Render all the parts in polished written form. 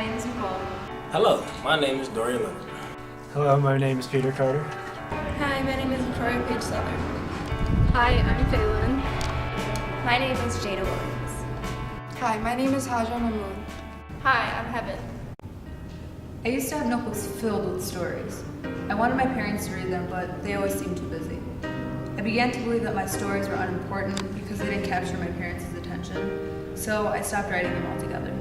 name is Nicole. Hello, my name is Dorian Leonard. Hello, my name is Peter Carter. Hi, my name is Victoria Page Souther. Hi, I'm Phelan. My name is Jada Williams. Hi, my name is Haja Mahmood. Hi, I'm Heaven. I used to have notebooks filled with stories. I wanted my parents to read them, but they always seemed too busy. I began to believe that my stories were unimportant because they didn't capture my parents' attention, so I stopped writing them altogether.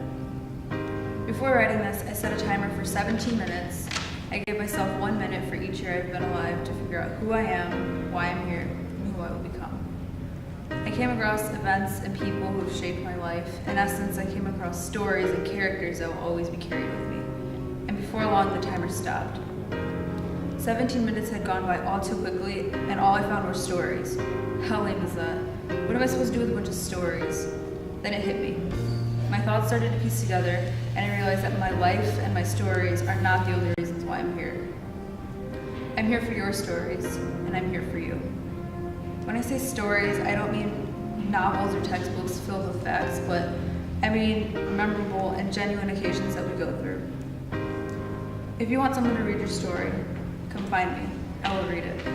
Before writing this, I set a timer for 17 minutes. I gave myself 1 minute for each year I've been alive to figure out who I am, why I'm here, and who I will become. I came across events and people who have shaped my life. In essence, I came across stories and characters that will always be carried with me. And before long, the timer stopped. 17 minutes had gone by all too quickly, and all I found were stories. How lame is that? What am I supposed to do with a bunch of stories? Then it hit me. My thoughts started to piece together, and I realized that my life and my stories are not the only reasons why I'm here. I'm here for your stories, and I'm here for you. When I say stories, I don't mean novels or textbooks filled with facts, but I mean memorable and genuine occasions that we go through. If you want someone to read your story, come find me. I will read it.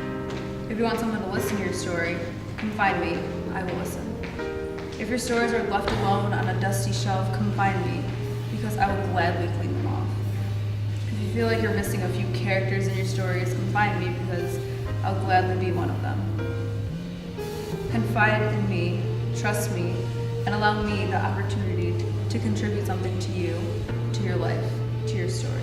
If you want someone to listen to your story, come find me. I will listen. If your stories are left alone on a dusty shelf, come find me, because I will gladly clean them off. If you feel like you're missing a few characters in your stories, come find me, because I'll gladly be one of them. Confide in me, trust me, and allow me the opportunity to contribute something to you, to your life, to your story.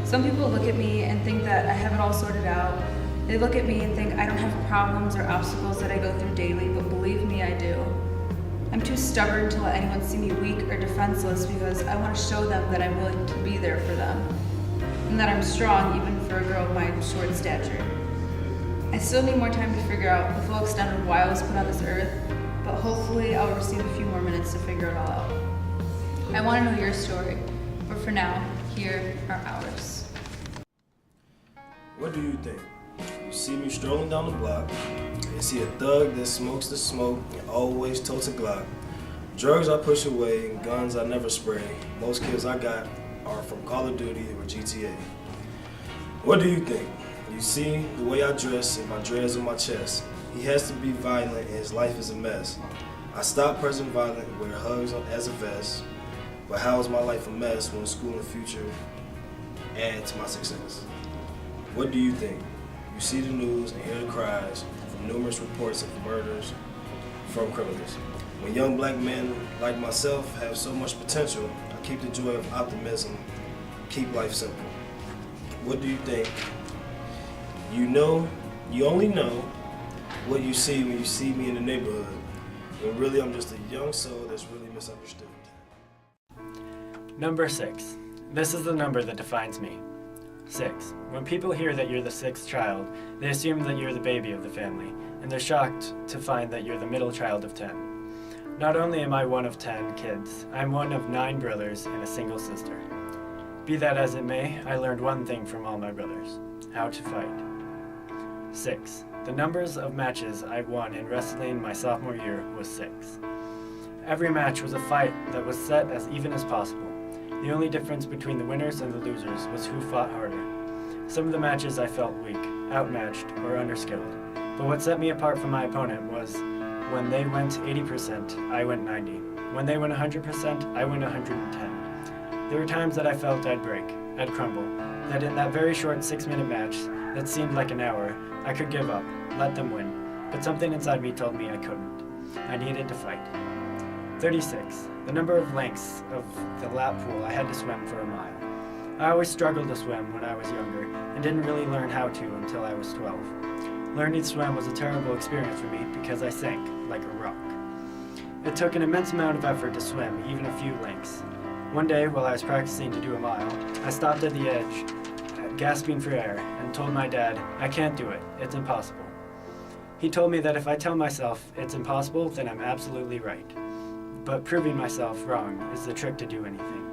Some people look at me and think that I have it all sorted out. They look at me and think I don't have problems or obstacles that I go through daily, but believe me, I do. I'm too stubborn to let anyone see me weak or defenseless because I want to show them that I'm willing to be there for them, and that I'm strong even for a girl of my short stature. I still need more time to figure out the full extent of why I was put on this earth, but hopefully I'll receive a few more minutes to figure it all out. I want to know your story, but for now, here are ours. What do you think? You see me strolling down the block, you see a thug that smokes the smoke and always totes a Glock. Drugs I push away and guns I never spray. Most kills I got are from Call of Duty or GTA. What do you think? You see the way I dress and my dreads on my chest. He has to be violent and his life is a mess. I stopped pressing violent, wear hugs as a vest. But how is my life a mess when school and future add to my success? What do you think? You see the news and hear the cries from numerous reports of murders from criminals. When young black men like myself have so much potential, I keep the joy of optimism, keep life simple. What do you think? You only know what you see when you see me in the neighborhood. When really I'm just a young soul that's really misunderstood. Number 6. This is the number that defines me. 6. When people hear that you're the 6th child, they assume that you're the baby of the family, and they're shocked to find that you're the middle child of 10. Not only am I one of 10 kids, I'm one of 9 brothers and a single sister. Be that as it may, I learned one thing from all my brothers: how to fight. 6. The numbers of matches I've won in wrestling my sophomore year was 6. Every match was a fight that was set as even as possible. The only difference between the winners and the losers was who fought harder. Some of the matches I felt weak, outmatched, or underskilled. But what set me apart from my opponent was when they went 80%, I went 90. When they went 100%, I went 110. There were times that I felt I'd break, I'd crumble, that in that very short 6-minute match that seemed like an hour, I could give up, let them win. But something inside me told me I couldn't. I needed to fight. 36. The number of lengths of the lap pool I had to swim for a mile. I always struggled to swim when I was younger and didn't really learn how to until I was 12. Learning to swim was a terrible experience for me because I sank like a rock. It took an immense amount of effort to swim even a few lengths. One day while I was practicing to do a mile, I stopped at the edge, gasping for air, and told my dad, "I can't do it, it's impossible." He told me that if I tell myself it's impossible, then I'm absolutely right. But proving myself wrong is the trick to do anything.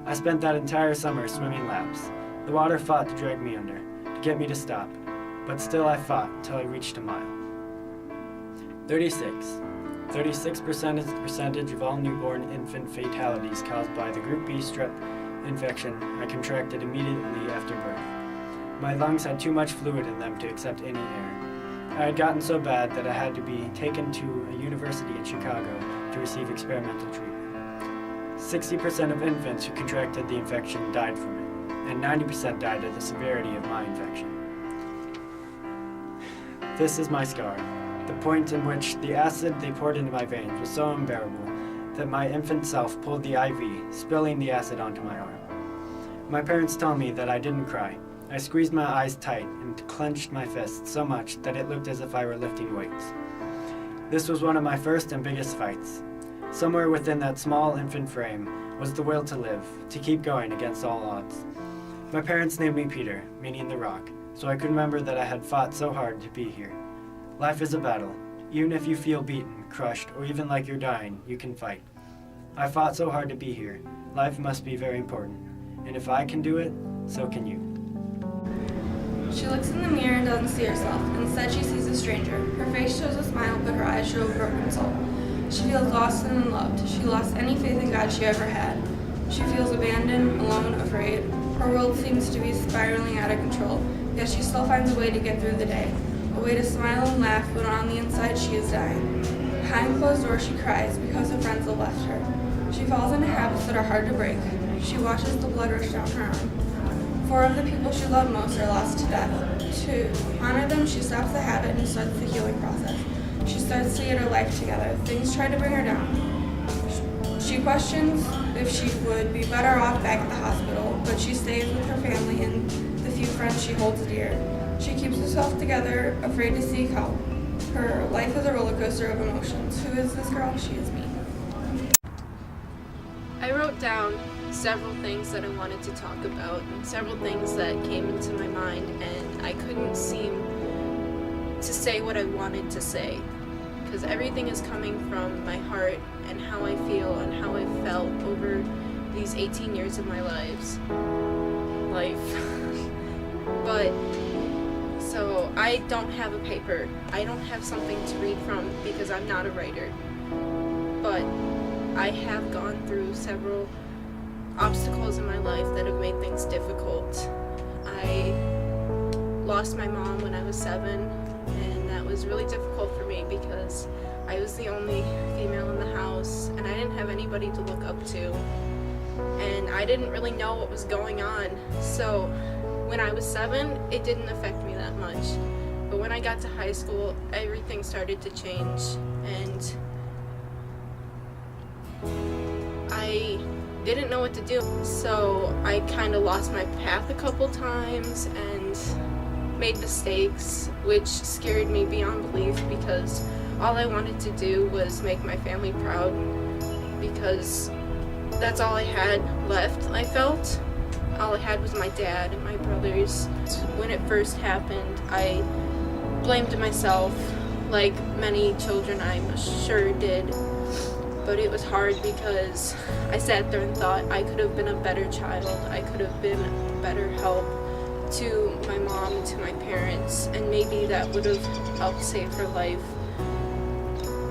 I spent that entire summer swimming laps. The water fought to drag me under, to get me to stop, but still I fought until I reached a mile. 36. 36% is the percentage of all newborn infant fatalities caused by the Group B strep infection I contracted immediately after birth. My lungs had too much fluid in them to accept any air. I had gotten so bad that I had to be taken to a university in Chicago to receive experimental treatment. 60% of infants who contracted the infection died from it, and 90% died of the severity of my infection. This is my scar. The point in which the acid they poured into my veins was so unbearable that my infant self pulled the IV, spilling the acid onto my arm. My parents tell me that I didn't cry. I squeezed my eyes tight and clenched my fists so much that it looked as if I were lifting weights. This was one of my first and biggest fights. Somewhere within that small infant frame was the will to live, to keep going against all odds. My parents named me Peter, meaning the rock, so I could remember that I had fought so hard to be here. Life is a battle. Even if you feel beaten, crushed, or even like you're dying, you can fight. I fought so hard to be here. Life must be very important. And if I can do it, so can you. She looks in the mirror and doesn't see herself. Instead, she sees a stranger. Her face shows a smile, but her eyes show a broken soul. She feels lost and unloved. She lost any faith in God she ever had. She feels abandoned, alone, afraid. Her world seems to be spiraling out of control, yet she still finds a way to get through the day. A way to smile and laugh when on the inside she is dying. Behind closed doors she cries because her friends have left her. She falls into habits that are hard to break. She watches the blood rush down her arm. 4 of the people she loved most are lost to death. To honor them, she stops the habit and starts the healing process. She starts to get her life together. Things try to bring her down. She questions if she would be better off back at the hospital, but she stays with her family and the few friends she holds dear. She keeps herself together, afraid to seek help. Her life is a roller coaster of emotions. Who is this girl? She is me. I wrote down several things that I wanted to talk about and several things that came into my mind, and I couldn't seem to say what I wanted to say because everything is coming from my heart and how I feel and how I felt over these 18 years of my life. But so I don't have a paper. I don't have something to read from because I'm not a writer. But I have gone through several obstacles in my life that have made things difficult. I lost my mom when I was 7, and that was really difficult for me because I was the only female in the house and I didn't have anybody to look up to, and I didn't really know what was going on. So when I was 7, it didn't affect me that much, but when I got to high school, everything started to change, and I didn't know what to do. So I kind of lost my path a couple times and made mistakes, which scared me beyond belief because all I wanted to do was make my family proud because that's all I had left, I felt. All I had was my dad and my brothers. When it first happened, I blamed myself like many children I'm sure did. But it was hard because I sat there and thought I could have been a better child. I could have been a better help to my mom and to my parents, and maybe that would have helped save her life.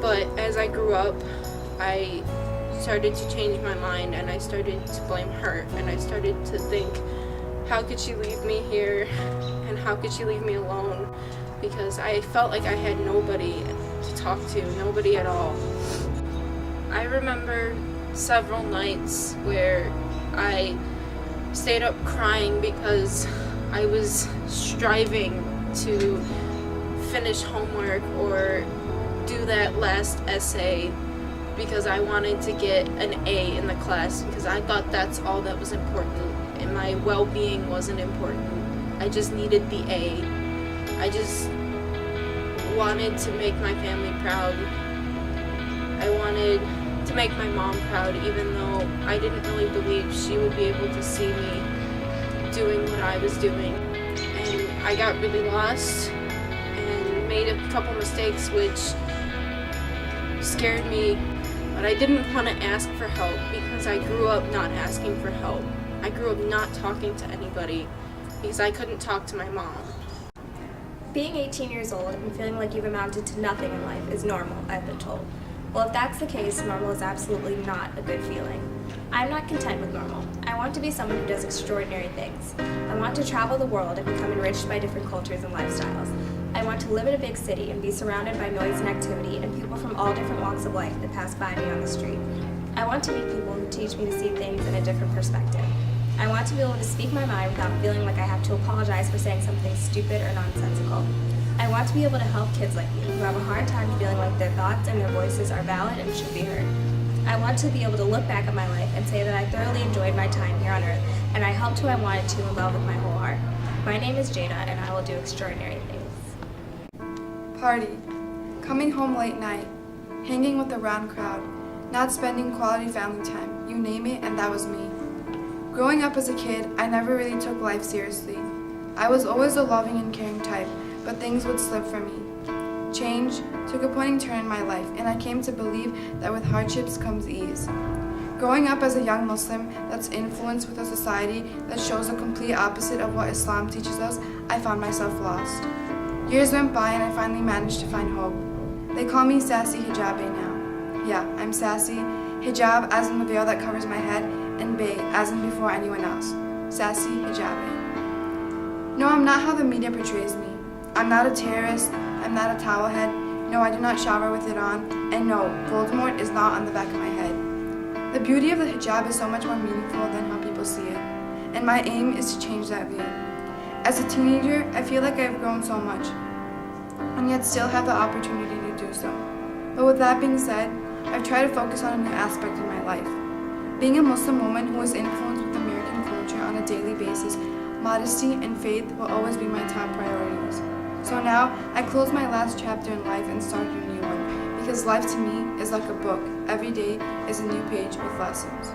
But as I grew up, I started to change my mind and I started to blame her, and I started to think, how could she leave me here and how could she leave me alone? Because I felt like I had nobody to talk to, nobody at all. I remember several nights where I stayed up crying because I was striving to finish homework or do that last essay because I wanted to get an A in the class because I thought that's all that was important and my well-being wasn't important. I just needed the A. I just wanted to make my family proud. I wanted to make my mom proud, even though I didn't really believe she would be able to see me doing what I was doing. And I got really lost and made a couple mistakes which scared me, but I didn't want to ask for help because I grew up not asking for help. I grew up not talking to anybody because I couldn't talk to my mom. Being 18 years old and feeling like you've amounted to nothing in life is normal, I've been told. Well, if that's the case, normal is absolutely not a good feeling. I'm not content with normal. I want to be someone who does extraordinary things. I want to travel the world and become enriched by different cultures and lifestyles. I want to live in a big city and be surrounded by noise and activity and people from all different walks of life that pass by me on the street. I want to meet people who teach me to see things in a different perspective. I want to be able to speak my mind without feeling like I have to apologize for saying something stupid or nonsensical. I want to be able to help kids like me who have a hard time feeling like their thoughts and their voices are valid and should be heard. I want to be able to look back at my life and say that I thoroughly enjoyed my time here on Earth and I helped who I wanted to and love with my whole heart. My name is Jada and I will do extraordinary things. Party. Coming home late night. Hanging with the round crowd. Not spending quality family time. You name it, and that was me. Growing up as a kid, I never really took life seriously. I was always a loving and caring type, but things would slip for me. Change took a pointing turn in my life, and I came to believe that with hardships comes ease. Growing up as a young Muslim that's influenced with a society that shows a complete opposite of what Islam teaches us, I found myself lost. Years went by and I finally managed to find hope. They call me Sassy Hijabi now. Yeah, I'm sassy. Hijab as in the veil that covers my head, and Bay as in before anyone else. Sassy Hijabi. No, I'm not how the media portrays me. I'm not a terrorist. I'm not a towel head. No, I do not shower with it on. And no, Voldemort is not on the back of my head. The beauty of the hijab is so much more meaningful than how people see it. And my aim is to change that view. As a teenager, I feel like I've grown so much, and yet still have the opportunity to do so. But with that being said, I've tried to focus on a new aspect of my life. Being a Muslim woman who is influenced with American culture on a daily basis, modesty and faith will always be my top priorities. So now, I close my last chapter in life and start a new one, because life to me is like a book. Every day is a new page with lessons.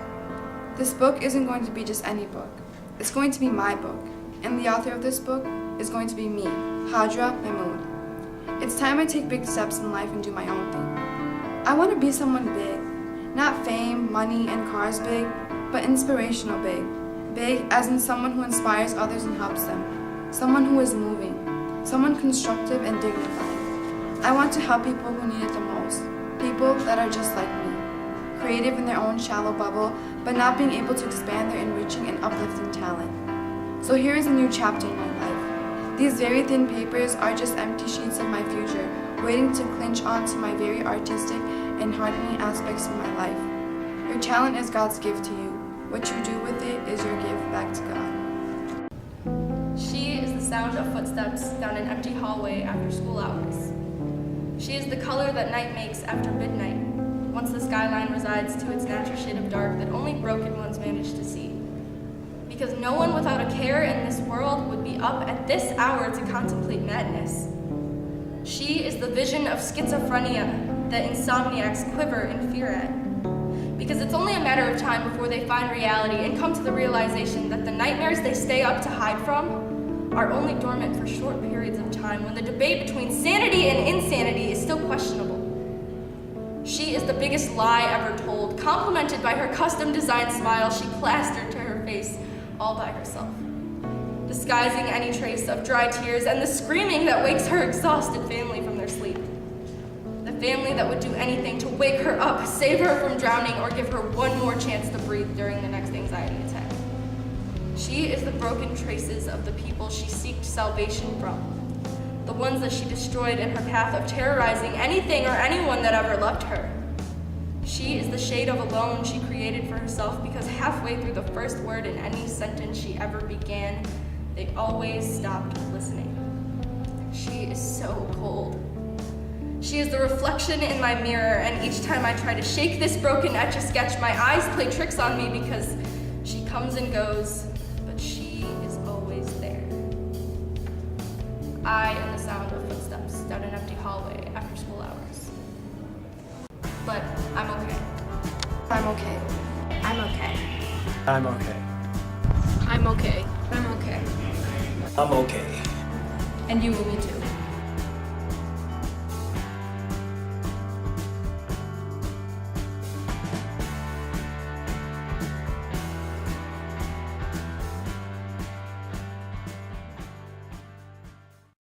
This book isn't going to be just any book. It's going to be my book. And the author of this book is going to be me, Hadra Mahmood. It's time I take big steps in life and do my own thing. I want to be someone big. Not fame, money, and cars big, but inspirational big. Big as in someone who inspires others and helps them. Someone who is moving. Someone constructive and dignified. I want to help people who need it the most. People that are just like me. Creative in their own shallow bubble, but not being able to expand their enriching and uplifting talent. So here is a new chapter in my life. These very thin papers are just empty sheets of my future, waiting to clinch onto my very artistic and heartening aspects of my life. Your talent is God's gift to you. What you do with it is your gift back to God. She is the sound of footsteps down an empty hallway after school hours. She is the color that night makes after midnight, once the skyline resides to its natural shade of dark that only broken ones manage to see. Because no one without a care in this world would be up at this hour to contemplate madness. She is the vision of schizophrenia that insomniacs quiver in fear at. Because it's only a matter of time before they find reality and come to the realization that the nightmares they stay up to hide from are only dormant for short periods of time when the debate between sanity and insanity is still questionable. She is the biggest lie ever told, complemented by her custom-designed smile she plastered to her face all by herself, disguising any trace of dry tears and the screaming that wakes her exhausted family from their sleep. The family that would do anything to wake her up, save her from drowning, or give her one more chance to breathe during the next anxiety attack. She is the broken traces of the people she seeked salvation from, the ones that she destroyed in her path of terrorizing anything or anyone that ever loved her. She is the shade of alone she created for herself because halfway through the first word in any sentence she ever began, they always stopped listening. She is so cold. She is the reflection in my mirror, and each time I try to shake this broken Etch-a-Sketch, my eyes play tricks on me because she comes and goes, but she is always there. I am the sound of footsteps down an empty hallway after school hours. But I'm okay. I'm okay. I'm okay. I'm okay. I'm okay. I'm okay. I'm okay. And you will be too.